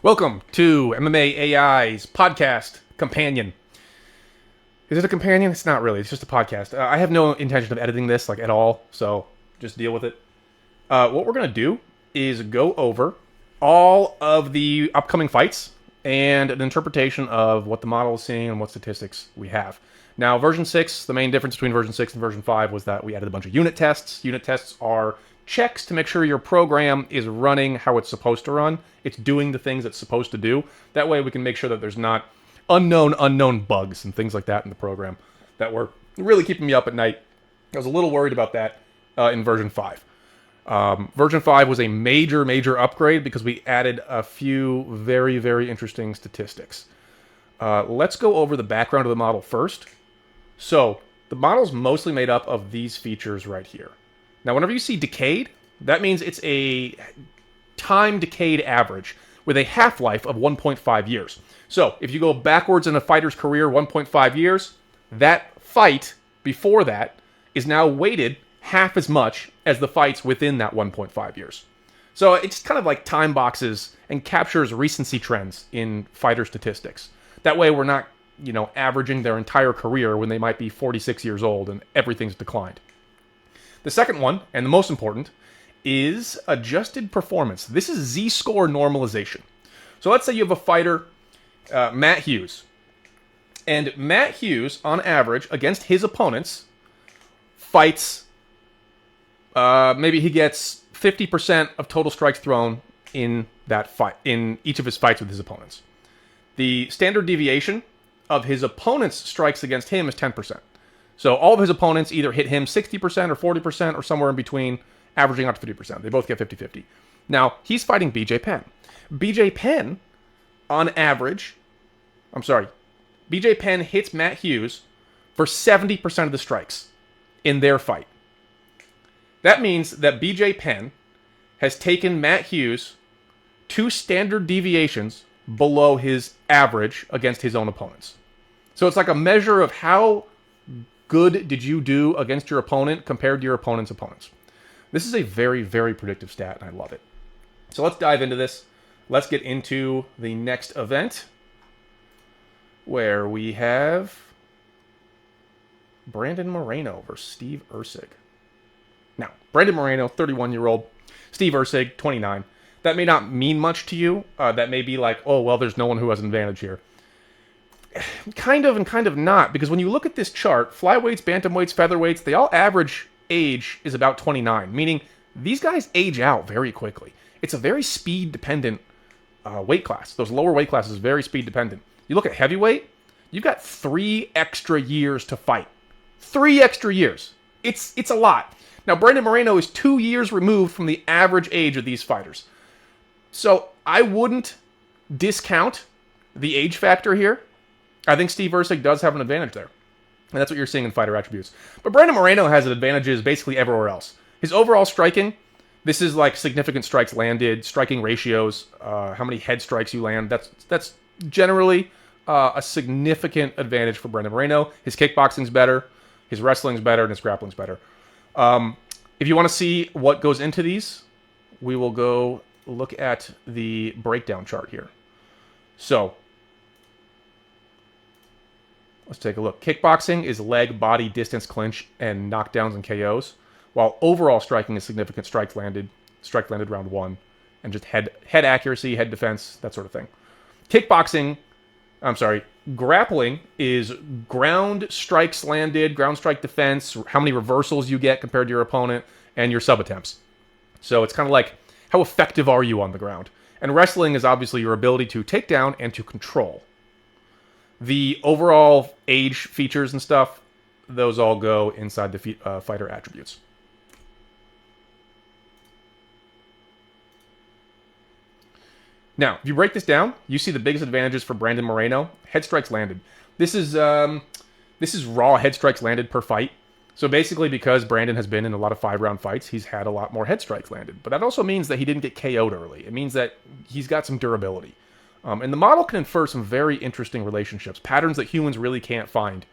Welcome to MMA-AI's podcast companion. Is it a companion? It's not really. It's just a podcast. I have no intention of editing this at all, so just deal with it. What we're going to do is go over all of the upcoming fights and an interpretation of what the model is seeing and what statistics we have. Now, version 6, the main difference between version 6 and version 5 was that we added a bunch of unit tests. Unit tests are checks to make sure your program is running how it's supposed to run. It's doing the things it's supposed to do. That way we can make sure that there's not unknown bugs and things like that in the program that were really keeping me up at night. I was a little worried about that in version 5. Version 5 was a major upgrade because we added a few very interesting statistics. Let's go over the background of the model first. So, the model's mostly made up of these features right here. Now, whenever you see decayed, that means it's a time decayed average with a half-life of 1.5 years. So, if you go backwards in a fighter's career 1.5 years, that fight before that is now weighted half as much as the fights within that 1.5 years. So, it's kind of like time boxes and captures recency trends in fighter statistics. That way, we're not, averaging their entire career when they might be 46 years old and everything's declined. The second one, and the most important, is adjusted performance. This is Z-score normalization. So let's say you have a fighter, Matt Hughes. And Matt Hughes, on average, against his opponents, fights, maybe he gets 50% of total strikes thrown in that fight, in each of his fights with his opponents. The standard deviation of his opponent's strikes against him is 10%. So all of his opponents either hit him 60% or 40% or somewhere in between, averaging out to 50%. They both get 50-50. Now, he's fighting BJ Penn. BJ Penn, on average, BJ Penn hits Matt Hughes for 70% of the strikes in their fight. That means that BJ Penn has taken Matt Hughes 2 standard deviations below his average against his own opponents. So it's like a measure of how good did you do against your opponent compared to your opponent's opponents. This is a very predictive stat, and I love it. So let's dive into this. Let's get into the next event, where we have Brandon Moreno versus Steve Erceg. Now, Brandon Moreno, 31-year-old. Steve Erceg, 29. That may not mean much to you. That may be like, oh, well, there's no one who has an advantage here. Kind of and kind of not, because when you look at this chart, flyweights, bantamweights, featherweights, they all average age is about 29, meaning these guys age out very quickly. It's a very speed-dependent weight class. Those lower weight classes are very speed-dependent. You look at heavyweight, you've got 3 extra years to fight. 3 extra years. It's a lot. Now, Brandon Moreno is 2 years removed from the average age of these fighters. So I wouldn't discount the age factor here. I think Steve Erceg does have an advantage there. And that's what you're seeing in fighter attributes. But Brandon Moreno has advantages basically everywhere else. His overall striking, this is like significant strikes landed, striking ratios, how many head strikes you land. That's generally a significant advantage for Brandon Moreno. His kickboxing's better, his wrestling's better, and his grappling's better. If you want to see what goes into these, we will go look at the breakdown chart here. So, let's take a look. Kickboxing is leg, body, distance, clinch, and knockdowns and KOs, while overall striking is significant strike landed round 1, and just head accuracy, head defense, that sort of thing. Grappling is ground strikes landed, ground strike defense, how many reversals you get compared to your opponent, and your sub attempts. So it's kind of like, how effective are you on the ground? And wrestling is obviously your ability to take down and to control. The overall age features and stuff, those all go inside the fighter attributes. Now, if you break this down, you see the biggest advantages for Brandon Moreno. Head strikes landed. This is raw head strikes landed per fight. So basically, because Brandon has been in a lot of 5-round fights, he's had a lot more head strikes landed. But that also means that he didn't get KO'd early. It means that he's got some durability. And the model can infer some very interesting relationships, patterns that humans really can't find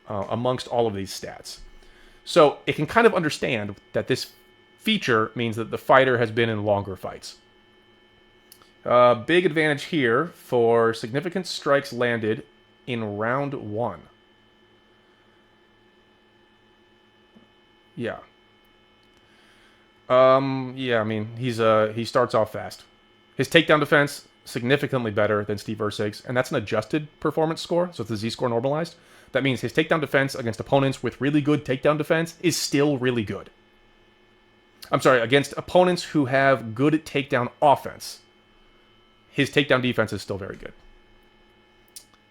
amongst all of these stats. So it can kind of understand that this feature means that the fighter has been in longer fights. Big advantage here for significant strikes landed in round 1. Yeah. Yeah, I mean, he starts off fast. His takedown defense significantly better than Steve Erceg's, and that's an adjusted performance score, so it's the Z-score normalized. That means his takedown defense against opponents with really good takedown defense is still really good. I'm sorry, against opponents who have good takedown offense, his takedown defense is still very good.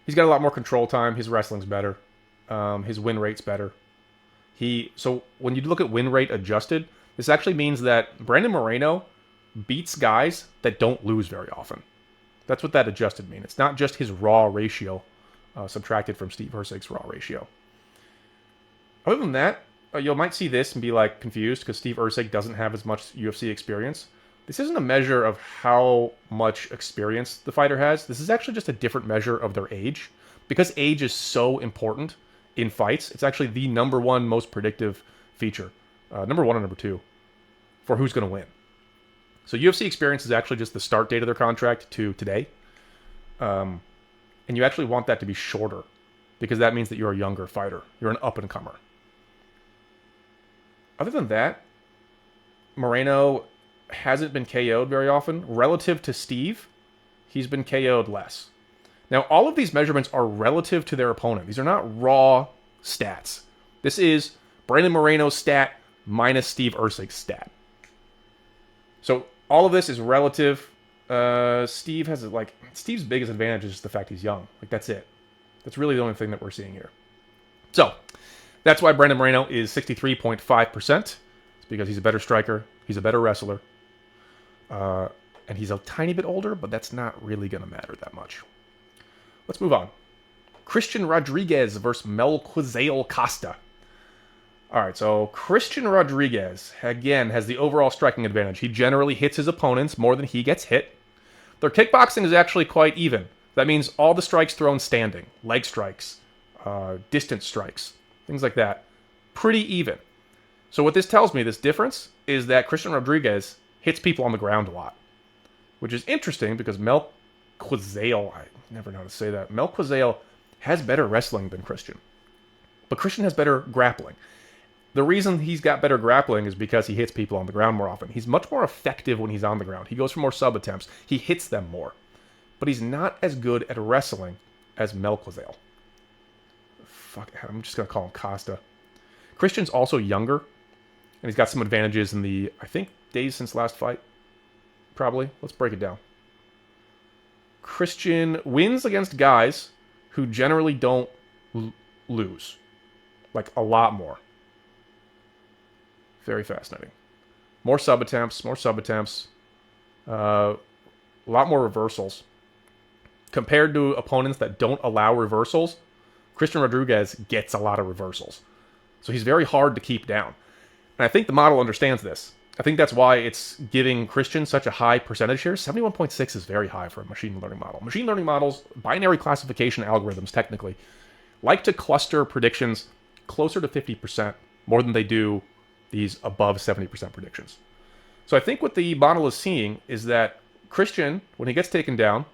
He's got a lot more control time. His wrestling's better. His win rate's better. So when you look at win rate adjusted, this actually means that Brandon Moreno beats guys that don't lose very often. That's what that adjusted means. It's not just his raw ratio subtracted from Steve Erceg's raw ratio. Other than that, you might see this and be like confused because Steve Erceg doesn't have as much UFC experience. This isn't a measure of how much experience the fighter has. This is actually just a different measure of their age. Because age is so important in fights, it's actually the number one most predictive feature. Number 1 and number 2 for who's going to win. So UFC experience is actually just the start date of their contract to today. And you actually want that to be shorter because that means that you're a younger fighter. You're an up-and-comer. Other than that, Moreno hasn't been KO'd very often. Relative to Steve, he's been KO'd less. Now, all of these measurements are relative to their opponent. These are not raw stats. This is Brandon Moreno's stat minus Steve Erceg's stat. So all of this is relative. Steve's biggest advantage is just the fact he's young. Like, that's it. That's really the only thing that we're seeing here. So that's why Brandon Moreno is 63.5%. It's because he's a better striker. He's a better wrestler. And he's a tiny bit older, but that's not really going to matter that much. Let's move on. Christian Rodriguez versus Melquizael Costa. All right, so Christian Rodriguez, again, has the overall striking advantage. He generally hits his opponents more than he gets hit. Their kickboxing is actually quite even. That means all the strikes thrown standing, leg strikes, distance strikes, things like that. Pretty even. So what this tells me, this difference, is that Christian Rodriguez hits people on the ground a lot. Which is interesting because Melquizael, I never know how to say that, Melquizael has better wrestling than Christian. But Christian has better grappling. The reason he's got better grappling is because he hits people on the ground more often. He's much more effective when he's on the ground. He goes for more sub attempts. He hits them more. But he's not as good at wrestling as Melquizael. Fuck, I'm just going to call him Costa. Christian's also younger. And he's got some advantages in the, I think, days since last fight. Probably. Let's break it down. Christian wins against guys who generally don't lose. Like, a lot more. Very fascinating. More sub attempts. A lot more reversals. Compared to opponents that don't allow reversals, Christian Rodriguez gets a lot of reversals. So he's very hard to keep down. And I think the model understands this. I think that's why it's giving Christian such a high percentage here. 71.6 is very high for a machine learning model. Machine learning models, binary classification algorithms technically, like to cluster predictions closer to 50% more than they do these above 70% predictions. So I think what the model is seeing is that Christian, when he gets taken down,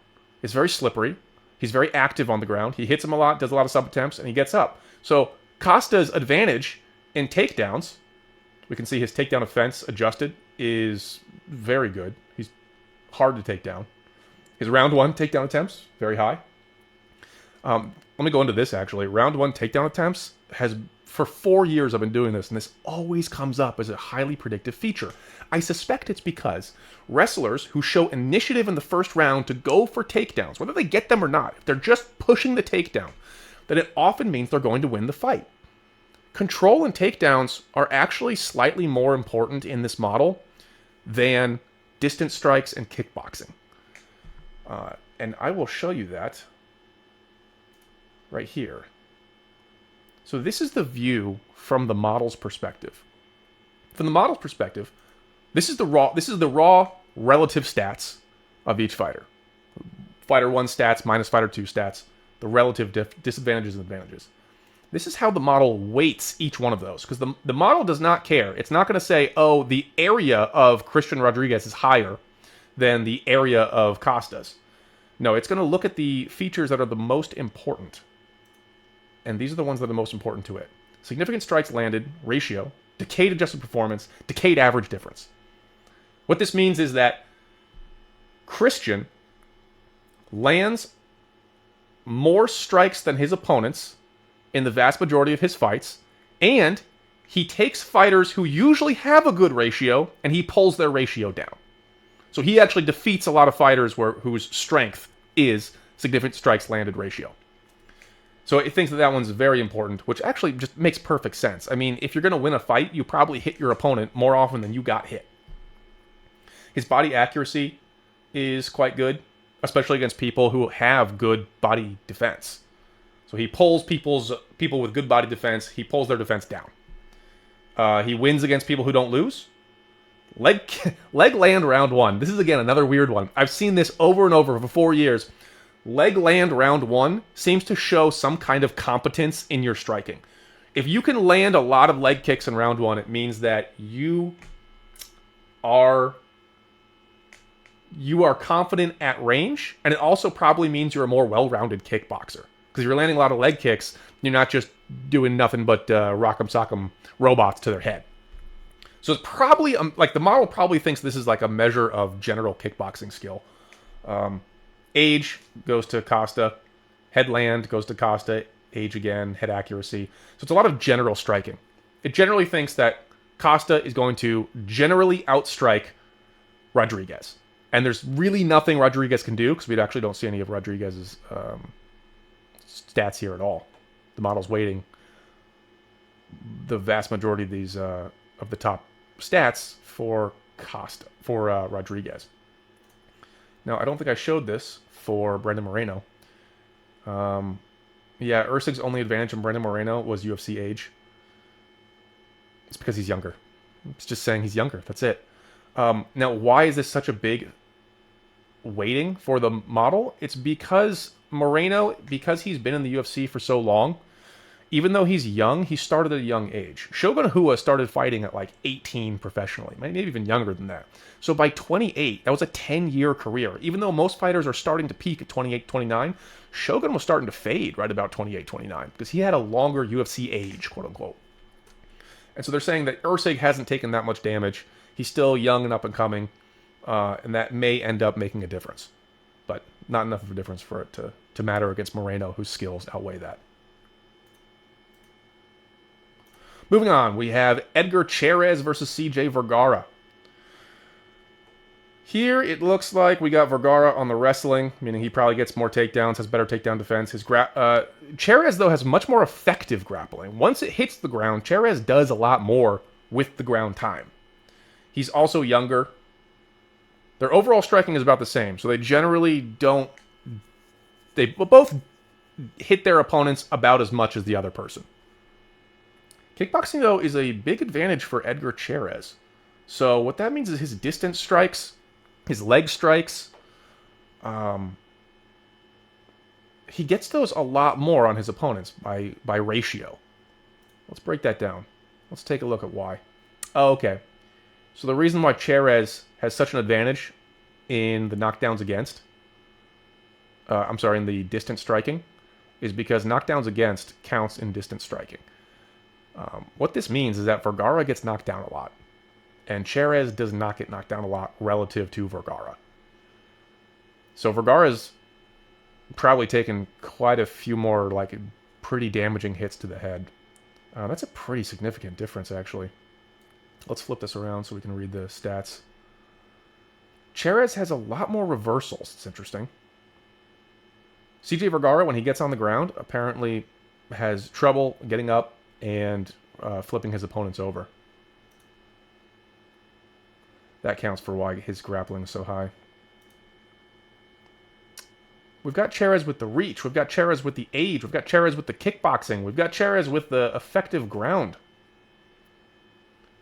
is very slippery. He's very active on the ground. He hits him a lot, does a lot of sub attempts, and he gets up. So Costa's advantage in takedowns, we can see his takedown offense adjusted is very good. He's hard to take down. His round 1 takedown attempts, very high. Let me go into this actually. Round 1 takedown attempts has, for 4 years I've been doing this, and this always comes up as a highly predictive feature. I suspect it's because wrestlers who show initiative in the first round to go for takedowns, whether they get them or not, if they're just pushing the takedown, then it often means they're going to win the fight. Control and takedowns are actually slightly more important in this model than distance strikes and kickboxing. And I will show you that right here. So this is the view from the model's perspective. From the model's perspective, this is the raw relative stats of each fighter. Fighter 1 stats minus Fighter 2 stats, the relative disadvantages and advantages. This is how the model weights each one of those, because the model does not care. It's not going to say, oh, the area of Christian Rodriguez is higher than the area of Costa's. No, it's going to look at the features that are the most important. And these are the ones that are the most important to it. Significant strikes landed, ratio, decade adjusted performance, decade average difference. What this means is that Christian lands more strikes than his opponents in the vast majority of his fights, and he takes fighters who usually have a good ratio, and he pulls their ratio down. So he actually defeats a lot of fighters whose strength is significant strikes landed ratio. So it thinks that that one's very important, which actually just makes perfect sense. I mean, if you're going to win a fight, you probably hit your opponent more often than you got hit. His body accuracy is quite good, especially against people who have good body defense. So he pulls people with good body defense, he pulls their defense down. He wins against people who don't lose. Leg land round one. This is, again, another weird one. I've seen this over and over for 4 years. Leg land round one seems to show some kind of competence in your striking. If you can land a lot of leg kicks in round one, it means that you are confident at range, and it also probably means you're a more well-rounded kickboxer. Because if you're landing a lot of leg kicks, you're not just doing nothing but rock'em sock'em robots to their head. So it's probably, like, the model probably thinks this is like a measure of general kickboxing skill. Age goes to Costa. Headland goes to Costa. Age again. Head accuracy. So it's a lot of general striking. It generally thinks that Costa is going to generally outstrike Rodriguez. And there's really nothing Rodriguez can do, because we actually don't see any of Rodriguez's stats here at all. The model's weighting the vast majority of these of the top stats for Rodriguez. Now, I don't think I showed this for Brendan Moreno. Yeah, Erceg's only advantage in Brendan Moreno was UFC age. It's because he's younger. It's just saying he's younger. That's it. Now, why is this such a big weighting for the model? It's because Moreno, because he's been in the UFC for so long, even though he's young, he started at a young age. Shogun Rua started fighting at like 18 professionally, maybe even younger than that. So by 28, that was a 10-year career. Even though most fighters are starting to peak at 28, 29, Shogun was starting to fade right about 28, 29, because he had a longer UFC age, quote unquote. And so they're saying that Erceg hasn't taken that much damage. He's still young and up and coming, and that may end up making a difference. But not enough of a difference for it to matter against Moreno, whose skills outweigh that. Moving on, we have Edgar Chairez versus CJ Vergara. Here, it looks like we got Vergara on the wrestling, meaning he probably gets more takedowns, has better takedown defense. Chairez, though, has much more effective grappling. Once it hits the ground, Chairez does a lot more with the ground time. He's also younger. Their overall striking is about the same, so they generally don't... They both hit their opponents about as much as the other person. Kickboxing, though, is a big advantage for Edgar Chairez. So what that means is his distance strikes, his leg strikes, he gets those a lot more on his opponents by ratio. Let's break that down. Let's take a look at why. Oh, okay. So the reason why Chairez has such an advantage in the knockdowns against, in the distance striking, is because knockdowns against counts in distance striking. What this means is that Vergara gets knocked down a lot, and Chairez does not get knocked down a lot relative to Vergara. So Vergara's probably taken quite a few more, like, pretty damaging hits to the head. That's a pretty significant difference, actually. Let's flip this around so we can read the stats. Chairez has a lot more reversals. It's interesting. CJ Vergara, when he gets on the ground, apparently has trouble getting up and flipping his opponents over. That counts for why his grappling is so high. We've got Chairez with the reach. We've got Chairez with the age. We've got Chairez with the kickboxing. We've got Chairez with the effective ground.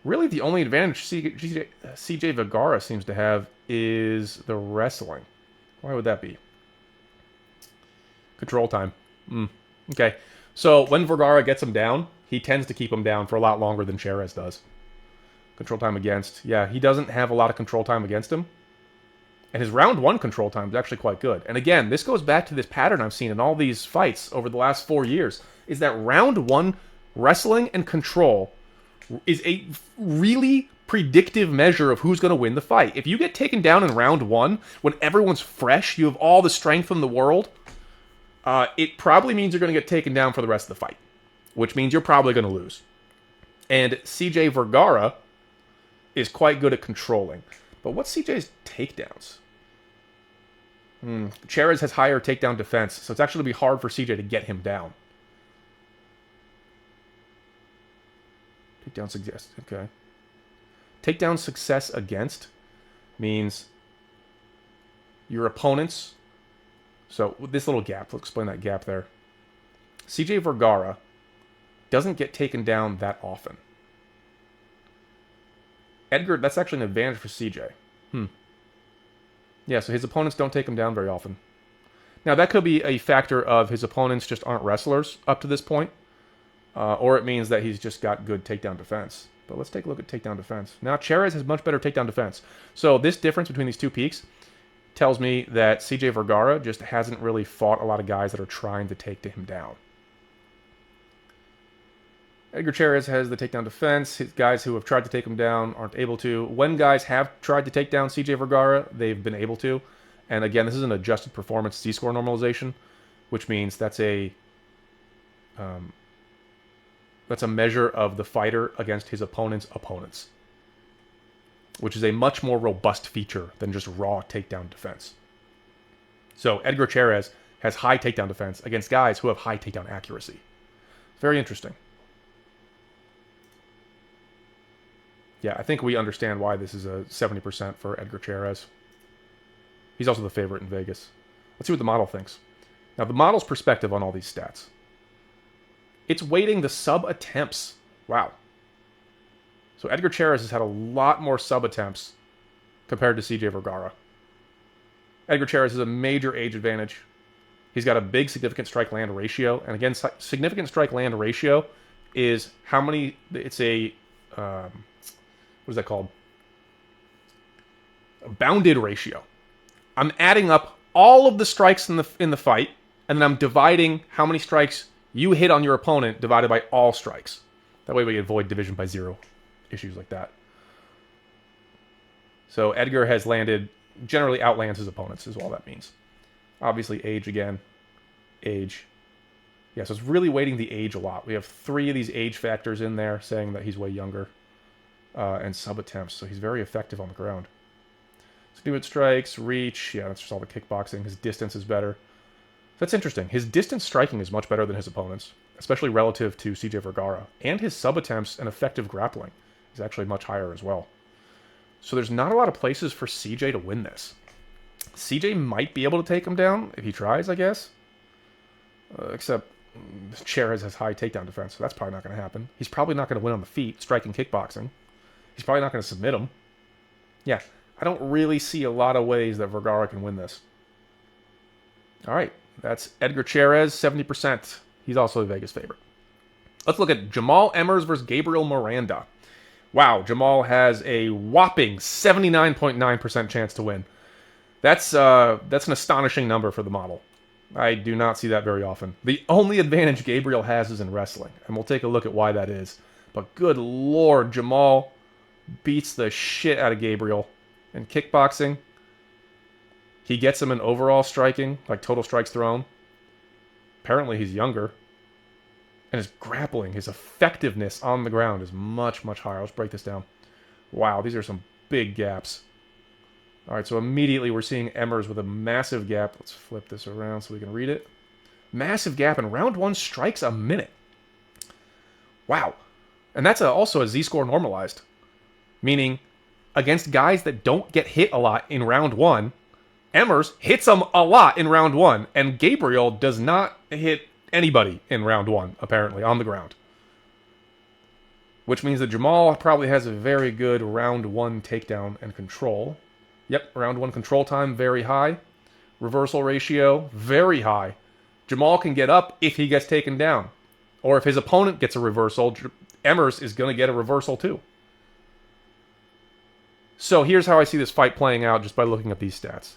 Really, the only advantage CJ Vergara seems to have is the wrestling. Why would that be? Control time. Okay. So when Vergara gets him down, he tends to keep him down for a lot longer than Chairez does. Control time against. Yeah, he doesn't have a lot of control time against him. And his round 1 control time is actually quite good. And again, this goes back to this pattern I've seen in all these fights over the last 4 years, is that round 1 wrestling and control is a really predictive measure of who's going to win the fight. If you get taken down in round 1, when everyone's fresh, you have all the strength in the world, it probably means you're going to get taken down for the rest of the fight, which means you're probably going to lose. And CJ Vergara is quite good at controlling. But what's CJ's takedowns? Chairez has higher takedown defense, so it's actually going to be hard for CJ to get him down. Takedown suggest. Okay. Takedown success against means your opponents. So with this little gap, let's explain that gap there. CJ Vergara doesn't get taken down that often. Edgar, that's actually an advantage for CJ. Yeah, so his opponents don't take him down very often. Now, that could be a factor of his opponents just aren't wrestlers up to this point. Or it means that he's just got good takedown defense. But let's take a look at takedown defense. Now, Chairez has much better takedown defense. So this difference between these two peaks tells me that CJ Vergara just hasn't really fought a lot of guys that are trying to take him down. Edgar Chairez has the takedown defense. His guys who have tried to take him down aren't able to. When guys have tried to take down CJ Vergara, they've been able to. And again, this is an adjusted performance Z-score normalization, which means that's a measure of the fighter against his opponent's opponents, which is a much more robust feature than just raw takedown defense. So Edgar Chairez has high takedown defense against guys who have high takedown accuracy. Very interesting. Yeah, I think we understand why this is a 70% for Edgar Chairez. He's also the favorite in Vegas. Let's see what the model thinks. Now, the model's perspective on all these stats. It's weighting the sub-attempts. Wow. So Edgar Chairez has had a lot more sub-attempts compared to CJ Vergara. Edgar Chairez has a major age advantage. He's got a big significant strike-land ratio. And again, significant strike-land ratio is how many... It's a... what is that called? A bounded ratio. I'm adding up all of the strikes in the fight, and then I'm dividing how many strikes you hit on your opponent divided by all strikes. That way we avoid division by 0 issues like that. So Edgar has landed, generally outlands his opponents is all that means. Obviously age again. Age. Yeah, so it's really weighting the age a lot. We have 3 of these age factors in there saying that he's way younger. And sub-attempts, so he's very effective on the ground. Significant strikes, reach, yeah, that's just all the kickboxing. His distance is better. That's interesting. His distance striking is much better than his opponents, especially relative to CJ Vergara. And his sub-attempts and effective grappling is actually much higher as well. So there's not a lot of places for CJ to win this. CJ might be able to take him down if he tries, I guess. Except Chairez has high takedown defense, so that's probably not going to happen. He's probably not going to win on the feet, striking kickboxing. He's probably not going to submit him. Yeah, I don't really see a lot of ways that Vergara can win this. All right, that's Edgar Chairez, 70%. He's also a Vegas favorite. Let's look at Jamal Emmers versus Gabriel Miranda. Wow, Jamal has a whopping 79.9% chance to win. That's an astonishing number for the model. I do not see that very often. The only advantage Gabriel has is in wrestling, and we'll take a look at why that is. But good lord, Jamal beats the shit out of Gabriel. In kickboxing, he gets him in overall striking, like total strikes thrown. Apparently he's younger. And his grappling, his effectiveness on the ground is much, much higher. Let's break this down. Wow, these are some big gaps. All right, so immediately we're seeing Emmers with a massive gap. Let's flip this around so we can read it. Massive gap in round 1 strikes a minute. Wow. And that's also a Z-score normalized. Meaning, against guys that don't get hit a lot in round 1, Emmers hits them a lot in round 1. And Gabriel does not hit anybody in round 1, apparently, on the ground. Which means that Jamal probably has a very good round 1 takedown and control. Yep, round 1 control time, very high. Reversal ratio, very high. Jamal can get up if he gets taken down. Or if his opponent gets a reversal, Emmers is going to get a reversal too. So here's how I see this fight playing out just by looking at these stats.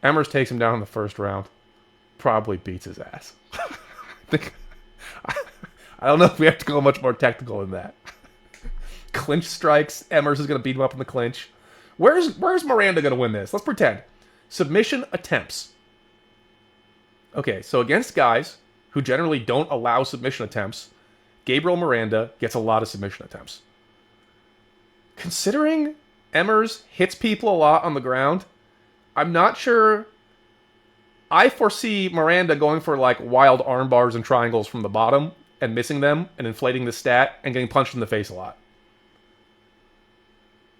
Emmers takes him down in the first round. Probably beats his ass. I don't know if we have to go much more technical than that. Clinch strikes. Emmers is going to beat him up in the clinch. Where's Miranda going to win this? Let's pretend. Submission attempts. Okay, so against guys who generally don't allow submission attempts, Gabriel Miranda gets a lot of submission attempts. Considering Emmers hits people a lot on the ground, I'm not sure. I foresee Miranda going for like wild arm bars and triangles from the bottom and missing them and inflating the stat and getting punched in the face a lot.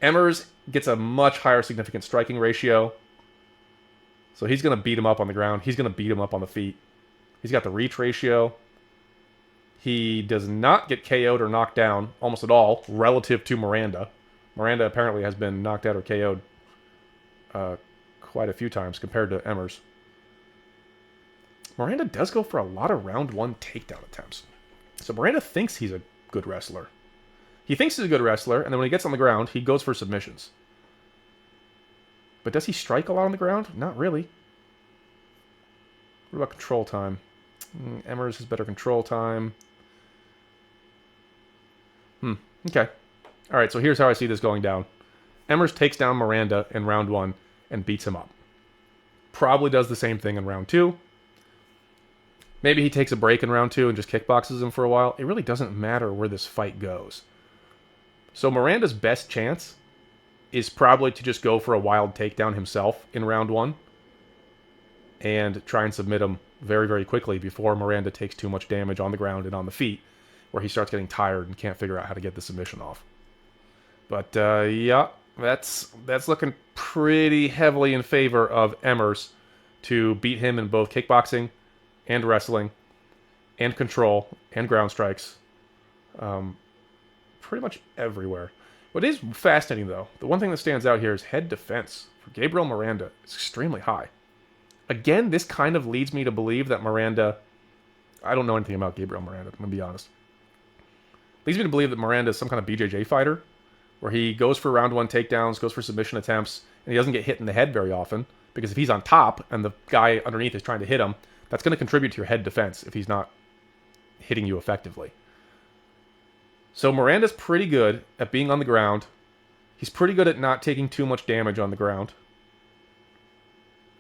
Emmers gets a much higher significant striking ratio. So he's going to beat him up on the ground. He's going to beat him up on the feet. He's got the reach ratio. He does not get KO'd or knocked down almost at all relative to Miranda. Miranda apparently has been knocked out or KO'd quite a few times compared to Emmers. Miranda does go for a lot of round one takedown attempts. So Miranda thinks he's a good wrestler. He thinks he's a good wrestler, and then when he gets on the ground, he goes for submissions. But does he strike a lot on the ground? Not really. What about control time? Emmers has better control time. Okay. All right, so here's how I see this going down. Emmers takes down Miranda in round one and beats him up. Probably does the same thing in round two. Maybe he takes a break in round two and just kickboxes him for a while. It really doesn't matter where this fight goes. So Miranda's best chance is probably to just go for a wild takedown himself in round one and try and submit him very, very quickly before Miranda takes too much damage on the ground and on the feet, where he starts getting tired and can't figure out how to get the submission off. But yeah, that's looking pretty heavily in favor of Emmers to beat him in both kickboxing and wrestling and control and ground strikes. Pretty much everywhere. What is fascinating, though, the one thing that stands out here is head defense for Gabriel Miranda is extremely high. Again, this kind of leads me to believe that Miranda... I don't know anything about Gabriel Miranda, I'm going to be honest. Leads me to believe that Miranda is some kind of BJJ fighter, where he goes for round one takedowns, goes for submission attempts, and he doesn't get hit in the head very often, because if he's on top and the guy underneath is trying to hit him, that's going to contribute to your head defense if he's not hitting you effectively. So Miranda's pretty good at being on the ground. He's pretty good at not taking too much damage on the ground.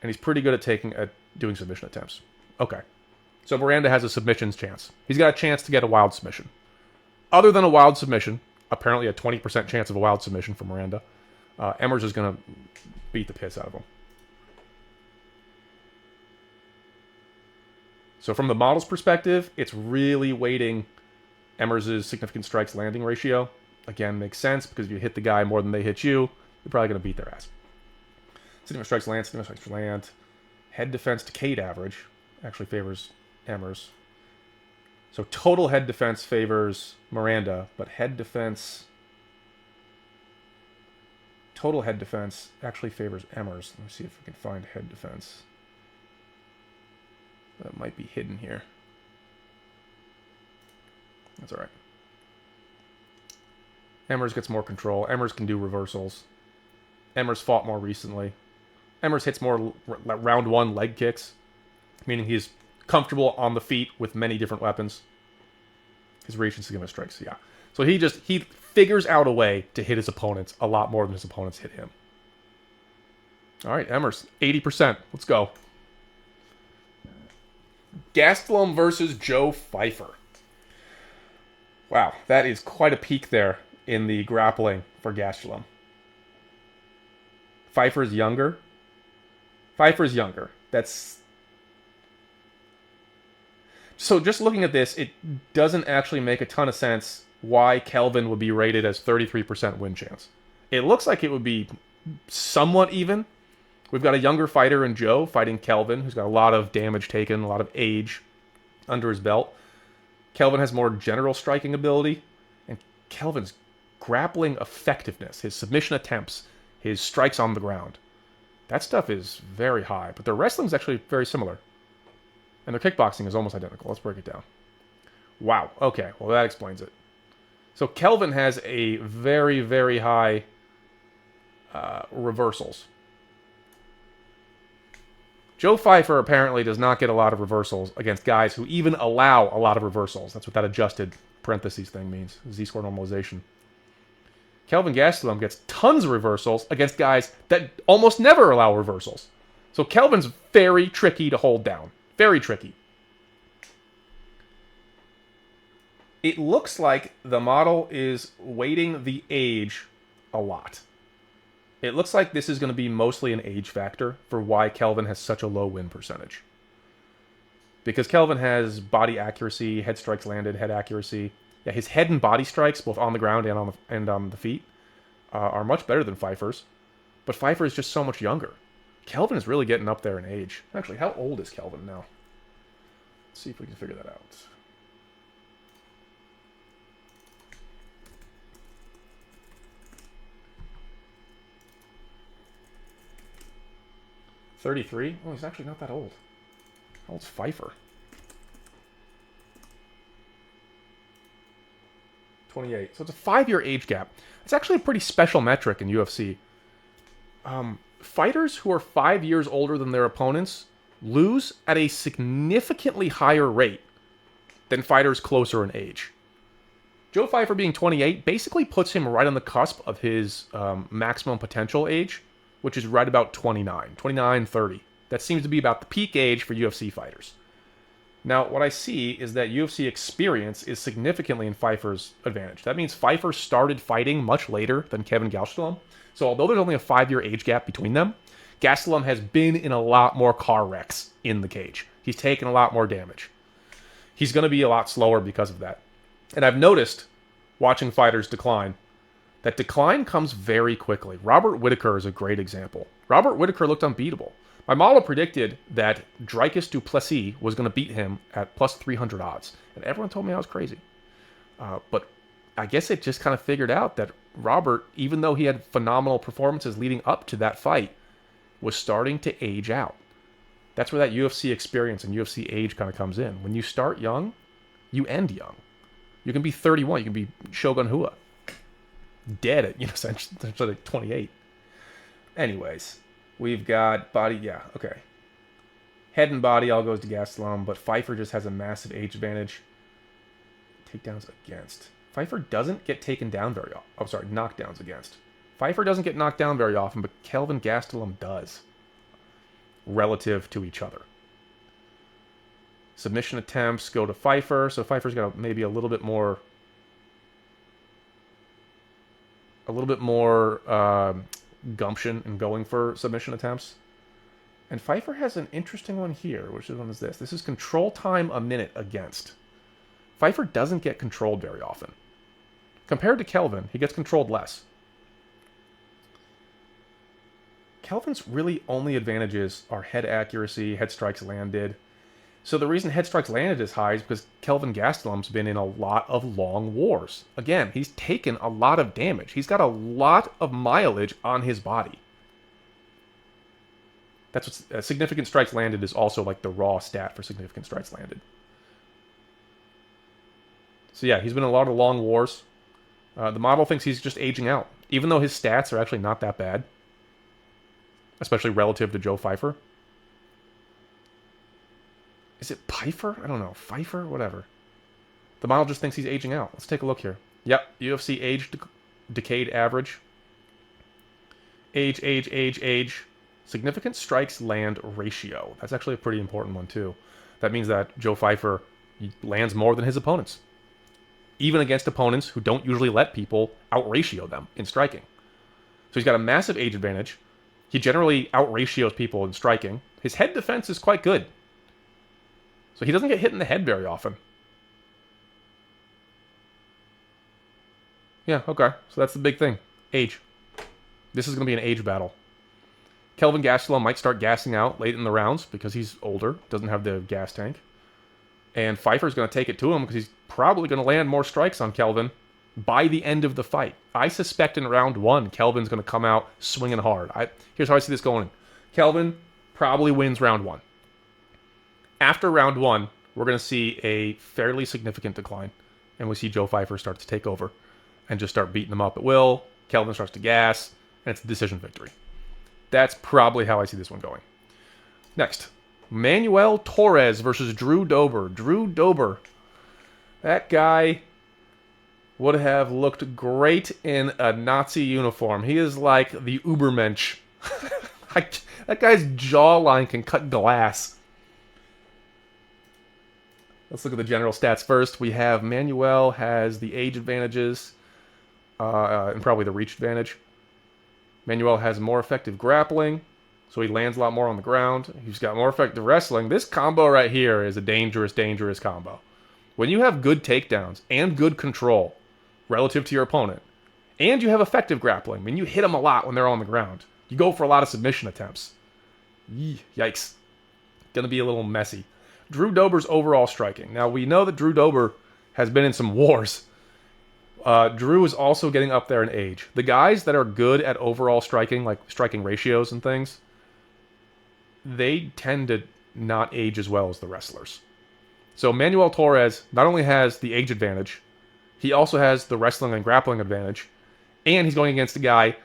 And he's pretty good at doing submission attempts. Okay. So Miranda has a submissions chance. He's got a chance to get a wild submission. Other than a wild submission, apparently a 20% chance of a wild submission for Miranda, Emmers is going to beat the piss out of him. So from the model's perspective, it's really weighting Emmers' significant strikes landing ratio. Again, makes sense, because if you hit the guy more than they hit you, you're probably going to beat their ass. Significant strikes land, significant strikes land. Head defense to Cade average actually favors Emmers. So total head defense favors Miranda, but head defense... Total head defense actually favors Emmers. Let me see if we can find head defense. That might be hidden here. That's all right. Emmers gets more control. Emmers can do reversals. Emmers fought more recently. Emmers hits more round one leg kicks, meaning he's comfortable on the feet with many different weapons. His reach and significant strikes, yeah. So he figures out a way to hit his opponents a lot more than his opponents hit him. All right, Emmers, 80%. Let's go. Gastelum versus Joe Pyfer. Wow, that is quite a peak there in the grappling for Gastelum. Pyfer's younger. Pyfer's younger. That's... So just looking at this, it doesn't actually make a ton of sense why Kelvin would be rated as 33% win chance. It looks like it would be somewhat even. We've got a younger fighter in Joe fighting Kelvin, who's got a lot of damage taken, a lot of age under his belt. Kelvin has more general striking ability, and Kelvin's grappling effectiveness, his submission attempts, his strikes on the ground, that stuff is very high. But their wrestling's actually very similar. And their kickboxing is almost identical. Let's break it down. Wow. Okay. Well, that explains it. So Kelvin has a very, very high reversals. Joe Pyfer apparently does not get a lot of reversals against guys who even allow a lot of reversals. That's what that adjusted parentheses thing means, Z-score normalization. Kelvin Gastelum gets tons of reversals against guys that almost never allow reversals. So Kelvin's very tricky to hold down. Very tricky. It looks like the model is weighting the age a lot. It looks like this is going to be mostly an age factor for why Kelvin has such a low win percentage. Because Kelvin has body accuracy, head strikes landed, head accuracy. Yeah, his head and body strikes, both on the ground and on the feet, are much better than Pyfer's. But Pyfer is just so much younger. Kelvin is really getting up there in age. Actually, how old is Kelvin now? Let's see if we can figure that out. $33? Oh, he's actually not that old. How old's Pyfer? 28. So it's a 5-year age gap. It's actually a pretty special metric in UFC. Fighters who are 5 years older than their opponents lose at a significantly higher rate than fighters closer in age. Joe Pyfer being 28 basically puts him right on the cusp of his maximum potential age, which is right about 29, 30. That seems to be about the peak age for UFC fighters. Now, what I see is that UFC experience is significantly in Pyfer's advantage. That means Pyfer started fighting much later than Kevin Gastelum. So although there's only a 5-year age gap between them, Gastelum has been in a lot more car wrecks in the cage. He's taken a lot more damage. He's going to be a lot slower because of that. And I've noticed, watching fighters decline, that decline comes very quickly. Robert Whittaker is a great example. Robert Whittaker looked unbeatable. My model predicted that Dricus du Plessis was going to beat him at plus 300 odds. And everyone told me I was crazy. But I guess it just kind of figured out that Robert, even though he had phenomenal performances leading up to that fight, was starting to age out. That's where that UFC experience and UFC age kind of comes in. When you start young, you end young. You can be 31. You can be Shogun Rua. Dead at, essentially 28. Anyways, we've got body, yeah, okay. Head and body all goes to Gastelum, but Pyfer just has a massive age advantage. Takedowns against. Pyfer doesn't get taken down very often. Oh, sorry, knockdowns against. Pyfer doesn't get knocked down very often, but Kelvin Gastelum does. Relative to each other. Submission attempts go to Pyfer, so Pyfer's got maybe a little bit more gumption in going for submission attempts. And Pyfer has an interesting one here. Which one is this? This is control time a minute against. Pyfer doesn't get controlled very often. Compared to Kelvin, he gets controlled less. Kelvin's really only advantages are head accuracy, head strikes landed. So the reason head strikes landed is high is because Kelvin Gastelum's been in a lot of long wars. Again, he's taken a lot of damage. He's got a lot of mileage on his body. That's what significant strikes landed is also like the raw stat for significant strikes landed. So yeah, he's been in a lot of long wars. The model thinks he's just aging out, even though his stats are actually not that bad, especially relative to Joe Pyfer. Is it Pyfer? I don't know. Pyfer? Whatever. The model just thinks he's aging out. Let's take a look here. Yep. UFC age decayed average. Age. Significant strikes land ratio. That's actually a pretty important one, too. That means that Joe Pyfer lands more than his opponents. Even against opponents who don't usually let people out-ratio them in striking. So he's got a massive age advantage. He generally out-ratios people in striking. His head defense is quite good. So he doesn't get hit in the head very often. Yeah, okay. So that's the big thing. Age. This is going to be an age battle. Kelvin Gastelum might start gassing out late in the rounds because he's older, doesn't have the gas tank. And Pyfer's going to take it to him because he's probably going to land more strikes on Kelvin by the end of the fight. I suspect in round 1, Kelvin's going to come out swinging hard. Here's how I see this going. Kelvin probably wins round 1. After round 1, we're going to see a fairly significant decline. And we see Joe Pyfer start to take over and just start beating him up at will. Kelvin starts to gas. and it's a decision victory. That's probably how I see this one going. Next, Manuel Torres versus Drew Dober. Drew Dober, that guy would have looked great in a Nazi uniform. He is like the Ubermensch. That guy's jawline can cut glass. Let's look at the general stats first. We have Manuel has the age advantages and probably the reach advantage. Manuel has more effective grappling, so he lands a lot more on the ground. He's got more effective wrestling. This combo right here is a dangerous, dangerous combo. When you have good takedowns and good control relative to your opponent, and you have effective grappling, I mean, you hit them a lot when they're on the ground. You go for a lot of submission attempts. Yikes. Gonna be a little messy. Drew Dober's overall striking. Now, we know that Drew Dober has been in some wars. Drew is also getting up there in age. The guys that are good at overall striking, like striking ratios and things, they tend to not age as well as the wrestlers. So Manuel Torres not only has the age advantage, he also has the wrestling and grappling advantage, and he's going against a guy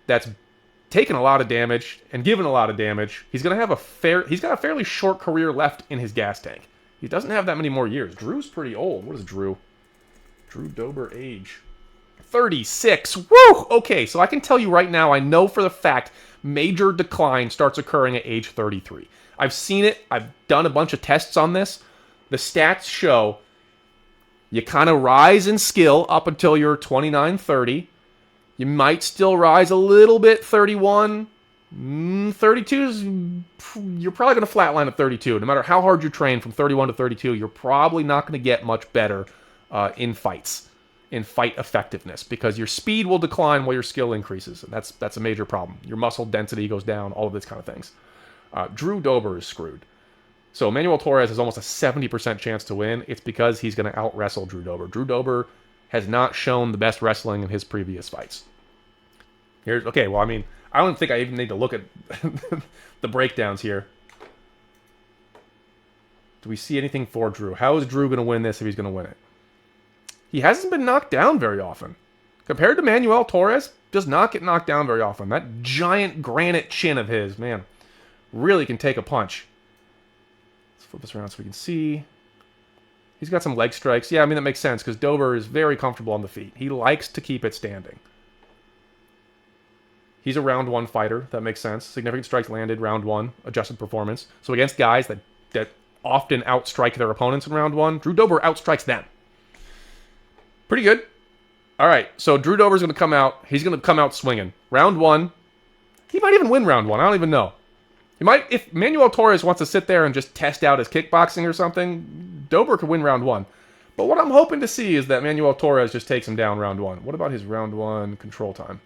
that's taken a lot of damage and given a lot of damage. He's got a fairly short career left in his gas tank. He doesn't have that many more years. Drew's pretty old. What is Drew? Drew Dober age. 36. Woo! Okay, so I can tell you right now, I know for the fact major decline starts occurring at age 33. I've seen it. I've done a bunch of tests on this. The stats show you kind of rise in skill up until you're 29, 30. You might still rise a little bit, 31. 32 you're probably going to flatline at 32. No matter how hard you train from 31 to 32, you're probably not going to get much better in fights, in fight effectiveness, because your speed will decline while your skill increases, and that's a major problem. Your muscle density goes down, all of these kind of things. Drew Dober is screwed. So Manuel Torres has almost a 70% chance to win. It's because he's going to out-wrestle Drew Dober. Drew Dober has not shown the best wrestling in his previous fights. Okay, well, I mean, I don't think I even need to look at the breakdowns here. Do we see anything for Drew? How is Drew going to win this if he's going to win it? He hasn't been knocked down very often. Compared to Manuel Torres, does not get knocked down very often. That giant granite chin of his, man, really can take a punch. Let's flip this around so we can see. He's got some leg strikes. Yeah, I mean, that makes sense because Dober is very comfortable on the feet. He likes to keep it standing. He's a round one fighter. That makes sense. Significant strikes landed, round one, adjusted performance. So against guys that often outstrike their opponents in round one, Drew Dober outstrikes them. Pretty good. All right, so Drew Dober's going to come out. He's going to come out swinging. Round one. He might even win round one. I don't even know. He might, if Manuel Torres wants to sit there and just test out his kickboxing or something, Dober could win round one. But what I'm hoping to see is that Manuel Torres just takes him down round one. What about his round one control time?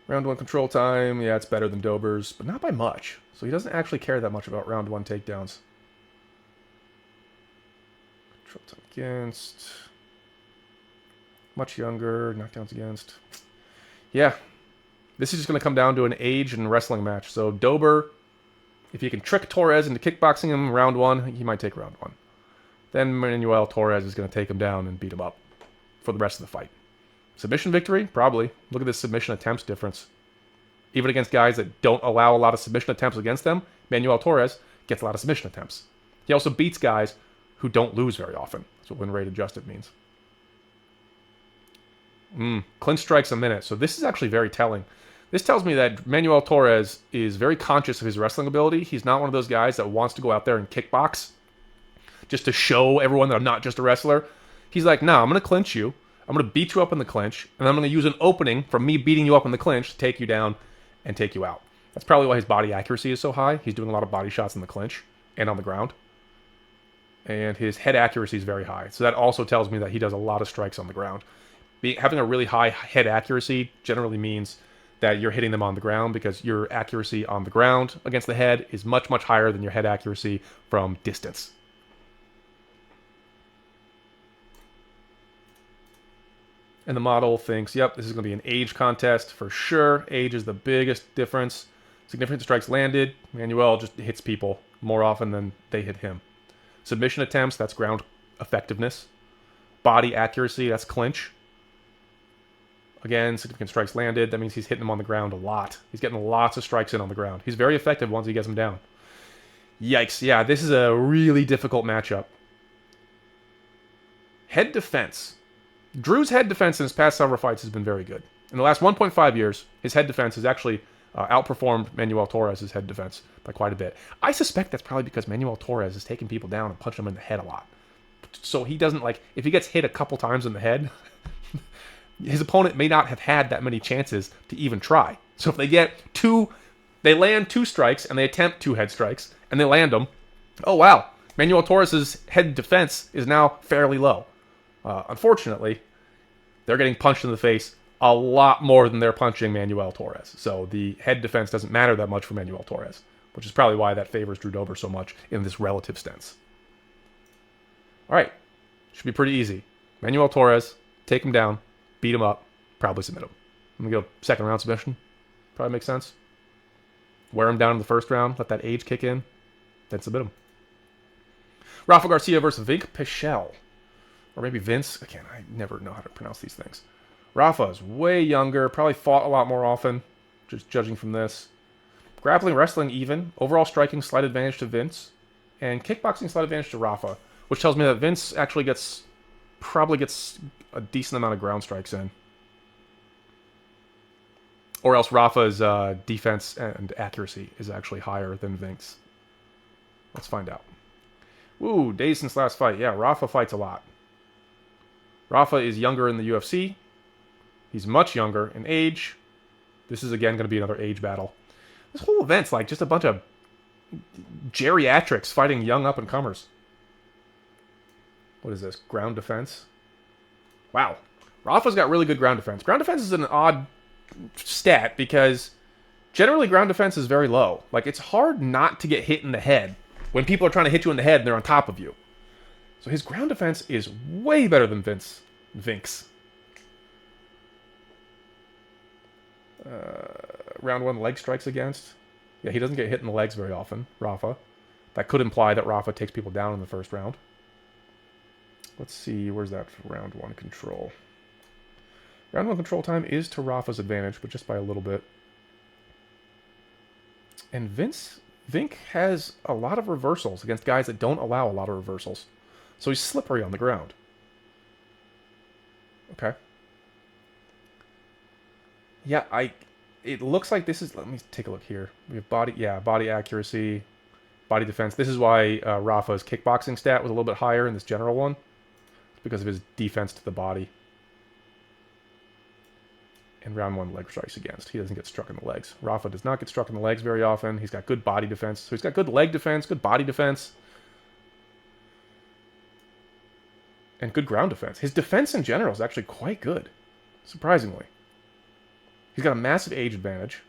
Round one control time, yeah, it's better than Dober's, but not by much. So he doesn't actually care that much about round one takedowns. Control time against. Much younger, knockdowns against. Yeah. This is just going to come down to an age and wrestling match. So Dober, if you can trick Torres into kickboxing him round one, he might take round one. Then Manuel Torres is going to take him down and beat him up for the rest of the fight. Submission victory? Probably. Look at this submission attempts difference. Even against guys that don't allow a lot of submission attempts against them, Manuel Torres gets a lot of submission attempts. He also beats guys who don't lose very often. That's what win rate adjusted means. Clinch strikes a minute. So this is actually very telling. This tells me that Manuel Torres is very conscious of his wrestling ability. He's not one of those guys that wants to go out there and kickbox just to show everyone that I'm not just a wrestler. He's like, no, I'm going to clinch you. I'm going to beat you up in the clinch, and I'm going to use an opening from me beating you up in the clinch to take you down and take you out. That's probably why his body accuracy is so high. He's doing a lot of body shots in the clinch and on the ground. And his head accuracy is very high. So that also tells me that he does a lot of strikes on the ground. Having a really high head accuracy generally means that you're hitting them on the ground because your accuracy on the ground against the head is much, much higher than your head accuracy from distance. And the model thinks, yep, this is going to be an age contest for sure. Age is the biggest difference. Significant strikes landed. Manuel just hits people more often than they hit him. Submission attempts, that's ground effectiveness. Body accuracy, that's clinch. Again, significant strikes landed. That means he's hitting him on the ground a lot. He's getting lots of strikes in on the ground. He's very effective once he gets him down. Yikes. Yeah, this is a really difficult matchup. Head defense. Drew's head defense in his past several fights has been very good. In the last 1.5 years, his head defense has actually outperformed Manuel Torres' head defense by quite a bit. I suspect that's probably because Manuel Torres is taking people down and punching them in the head a lot. So he doesn't, like, if he gets hit a couple times in the head, his opponent may not have had that many chances to even try. So if they land 2 strikes and they attempt 2 head strikes and they land them, oh wow, Manuel Torres' head defense is now fairly low. Unfortunately, they're getting punched in the face a lot more than they're punching Manuel Torres. So the head defense doesn't matter that much for Manuel Torres, which is probably why that favors Drew Dober so much in this relative sense. All right, should be pretty easy. Manuel Torres, take him down, beat him up, probably submit him. I'm going to go second round submission. Probably makes sense. Wear him down in the first round, let that age kick in, then submit him. Rafa Garcia versus Pichel. Or maybe Vince. Again, I never know how to pronounce these things. Rafa is way younger, probably fought a lot more often, just judging from this. Grappling, wrestling even. Overall striking, slight advantage to Vince. And kickboxing, slight advantage to Rafa. Which tells me that Vince actually probably gets a decent amount of ground strikes in. Or else Rafa's defense and accuracy is actually higher than Vince. Let's find out. Woo, days since last fight. Yeah, Rafa fights a lot. Rafa is younger in the UFC. He's much younger in age. This is, again, going to be another age battle. This whole event's like just a bunch of geriatrics fighting young up-and-comers. What is this? Ground defense? Wow. Rafa's got really good ground defense. Ground defense is an odd stat because generally ground defense is very low. Like, it's hard not to get hit in the head when people are trying to hit you in the head and they're on top of you. So his ground defense is way better than Vink's. Round 1 leg strikes against. Yeah, he doesn't get hit in the legs very often, Rafa. That could imply that Rafa takes people down in the first round. Let's see, where's that for round 1 control? Round 1 control time is to Rafa's advantage, but just by a little bit. And Vink has a lot of reversals against guys that don't allow a lot of reversals. So he's slippery on the ground. Okay. Yeah, it looks like this is, let me take a look here. We have body accuracy, body defense. This is why Rafa's kickboxing stat was a little bit higher in this general one. It's because of his defense to the body. In round 1 leg strikes against. He doesn't get struck in the legs. Rafa does not get struck in the legs very often. He's got good body defense. So he's got good leg defense, good body defense, and good ground defense. His defense in general is actually quite good, surprisingly. He's got a massive age advantage.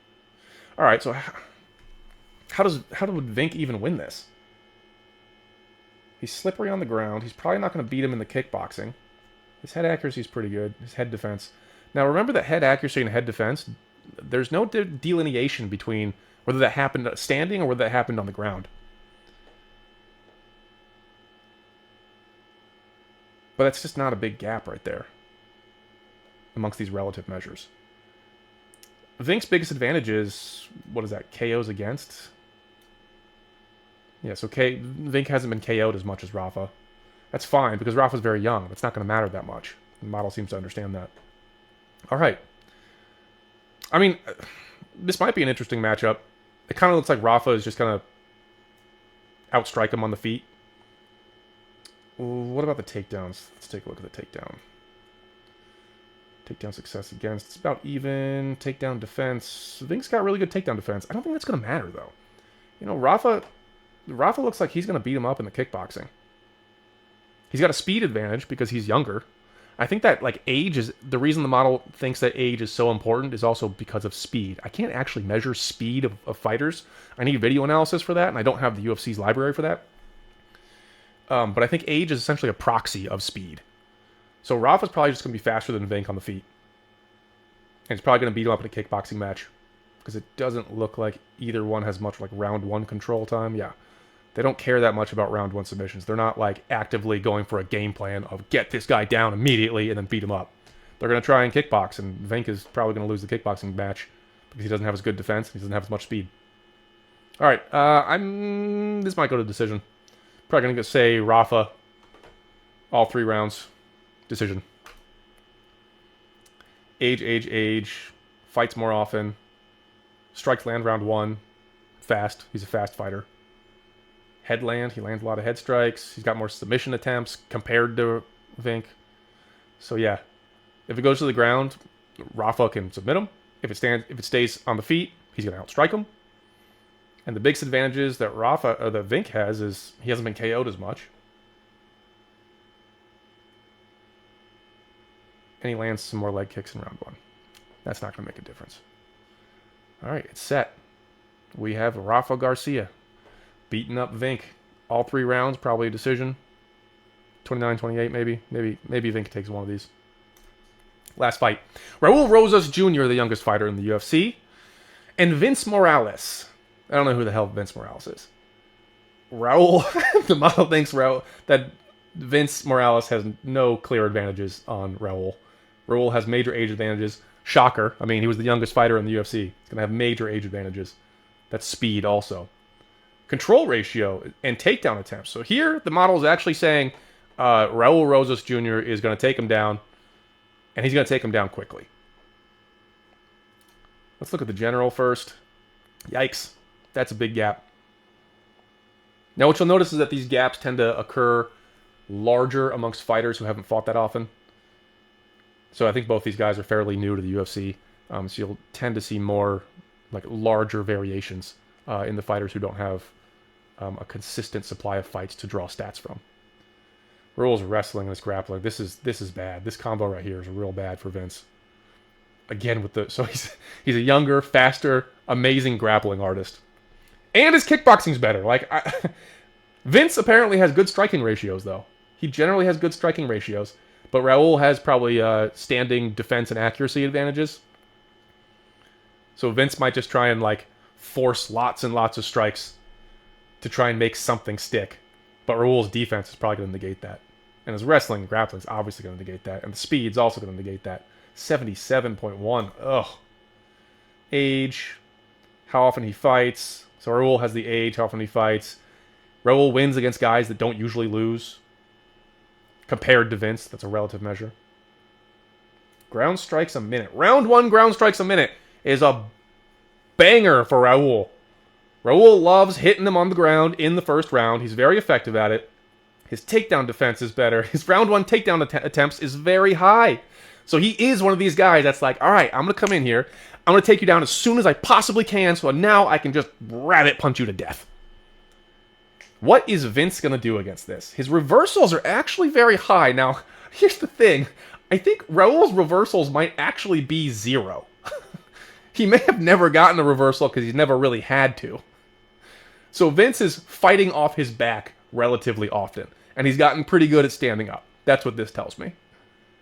All right, so how would Vink even win this? He's slippery on the ground. He's probably not going to beat him in the kickboxing. His head accuracy is pretty good. His head defense. Now, remember that head accuracy and head defense, there's no delineation between whether that happened standing or whether that happened on the ground. But that's just not a big gap right there amongst these relative measures. Vink's biggest advantage is, what is that, KOs against? Yeah, so Vink hasn't been KO'd as much as Rafa. That's fine, because Rafa's very young. It's not going to matter that much. The model seems to understand that. All right. I mean, this might be an interesting matchup. It kind of looks like Rafa is just going to outstrike him on the feet. What about the takedowns? Let's take a look at the takedown. Takedown success against. It's about even. Takedown defense. Vink's got really good takedown defense. I don't think that's going to matter, though. You know, Rafa looks like he's going to beat him up in the kickboxing. He's got a speed advantage because he's younger. I think that, like, age is... The reason the model thinks that age is so important is also because of speed. I can't actually measure speed of fighters. I need video analysis for that, and I don't have the UFC's library for that. But I think age is essentially a proxy of speed. So Rafa's probably just going to be faster than Vink on the feet. And he's probably going to beat him up in a kickboxing match. Because it doesn't look like either one has much, like, round 1 control time. Yeah. They don't care that much about round 1 submissions. They're not, like, actively going for a game plan of get this guy down immediately and then beat him up. they're going to try and kickbox, and Vink is probably going to lose the kickboxing match because he doesn't have as good defense. He doesn't have as much speed. All right, this might go to decision. Probably going to say Rafa. All 3 rounds. Decision. Age. Fights more often. Strikes land round 1. Fast. He's a fast fighter. Headland. He lands a lot of head strikes. He's got more submission attempts compared to Vink. So yeah, if it goes to the ground, Rafa can submit him. If it stays on the feet, he's going to outstrike him. And the biggest advantages that that Vink has is he hasn't been KO'd as much. And he lands some more leg kicks in round 1. That's not going to make a difference. All right, it's set. We have Rafa Garcia beating up Vink. All 3 rounds, probably a decision. 29-28 maybe. Maybe Vink takes one of these. Last fight. Raul Rosas Jr., the youngest fighter in the UFC. And Vince Morales. I don't know who the hell Vince Morales is. Raul, the model thinks that Vince Morales has no clear advantages on Raul. Raul has major age advantages. Shocker. I mean, he was the youngest fighter in the UFC. He's going to have major age advantages. That's speed also. Control ratio and takedown attempts. So here, the model is actually saying Raul Rosas Jr. is going to take him down, and he's going to take him down quickly. Let's look at the general first. Yikes. That's a big gap. Now, what you'll notice is that these gaps tend to occur larger amongst fighters who haven't fought that often. So I think both these guys are fairly new to the UFC. So you'll tend to see more like larger variations in the fighters who don't have a consistent supply of fights to draw stats from. Raul's wrestling and this grappling. This is bad. This combo right here is real bad for Vince. Again so he's a younger, faster, amazing grappling artist. And his kickboxing's better. Vince apparently has good striking ratios, though. He generally has good striking ratios. But Raul has probably standing defense and accuracy advantages. So Vince might just try and force lots and lots of strikes to try and make something stick. But Raul's defense is probably going to negate that. And his wrestling and grappling is obviously going to negate that. And the speed's also going to negate that. 77.1. Ugh. Age. How often he fights. So Raul has the age, how often he fights. Raul wins against guys that don't usually lose. Compared to Vince, that's a relative measure. Ground strikes a minute. Round 1 ground strikes a minute is a banger for Raul. Raul loves hitting them on the ground in the first round. He's very effective at it. His takedown defense is better. His round 1 takedown attempts is very high. So he is one of these guys that's like, all right, I'm going to come in here. I'm going to take you down as soon as I possibly can, so now I can just rabbit punch you to death. What is Vince going to do against this? His reversals are actually very high. Now, here's the thing. I think Raul's reversals might actually be 0. He may have never gotten a reversal because he's never really had to. So Vince is fighting off his back relatively often, and he's gotten pretty good at standing up. That's what this tells me.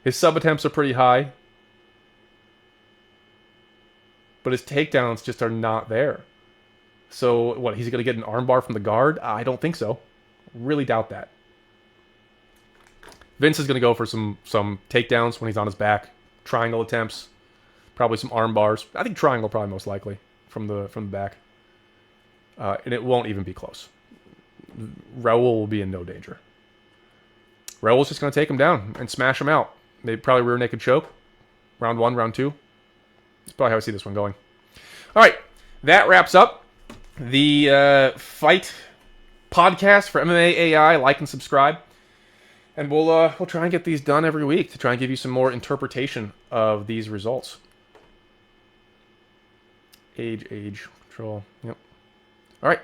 His sub attempts are pretty high, but his takedowns just are not there. So, what, he's going to get an armbar from the guard? I don't think so. Really doubt that. Vince is going to go for some takedowns when he's on his back. Triangle attempts. Probably some arm bars. I think triangle probably most likely from the back. And it won't even be close. Raul will be in no danger. Raul's just going to take him down and smash him out. Maybe probably rear naked choke. Round 1, round 2. That's probably how I see this one going. All right. That wraps up the fight podcast for MMA-AI. Like and subscribe. And we'll try and get these done every week to try and give you some more interpretation of these results. Age, control. Yep. All right.